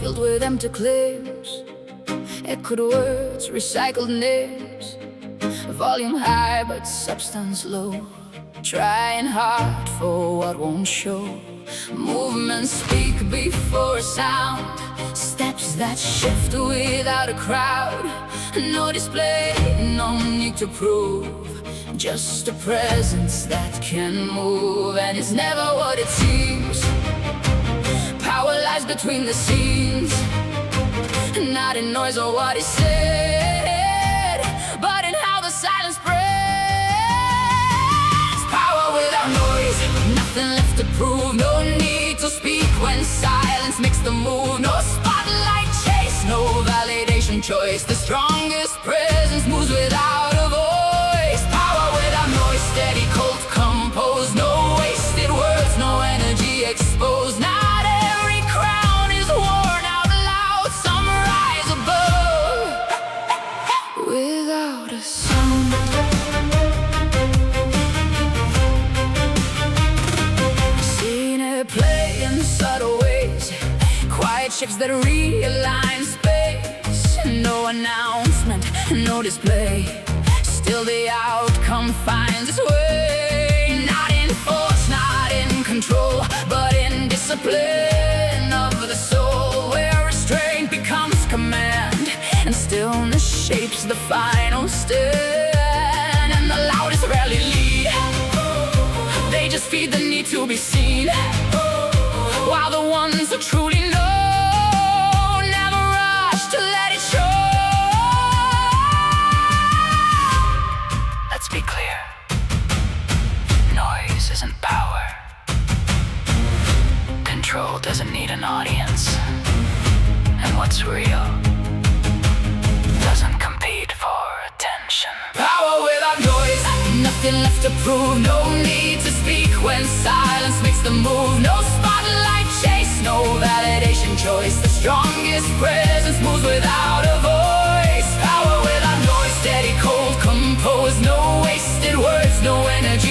filled with empty claims, echoed words, recycled names. Volume high but substance low, trying hard for what won't show. Movements speak before sound, steps that shift without a crowd. No display, no need to prove, just a presence that can move. And it's never what it seems. Power lies between the scenes, not in noise or what is said, but in how the silence spreads. Power without noise, nothing left to prove. No need to speak when silence makes the move. No spotlight chase, no validation choice. The strongest presence moves without a voice. Power without noise, steady, cold, composed. No wasted words, no energy exposed. Not every crown is worn out loud. Some rise above without a sound. Seen it play in subtle ways, quiet shifts that realign space. No announcement, no display, still the outcome finds its way. Not in force, not in control, but in discipline of the soul, where restraint becomes command and stillness shapes the final stand. And the loudest rarely lead, they just feed the need to be seen, while the ones who truly know never rush to let it show. Let's be clear, noise isn't power. Control doesn't need an audience, and what's real doesn't compete for attention. Power without noise, nothing left to prove. No need to speak when silence makes the move. No spotlight chase, no validation choice. The strongest presence moves without a voice. Power without noise, steady, cold, composed. No wasted words, no energy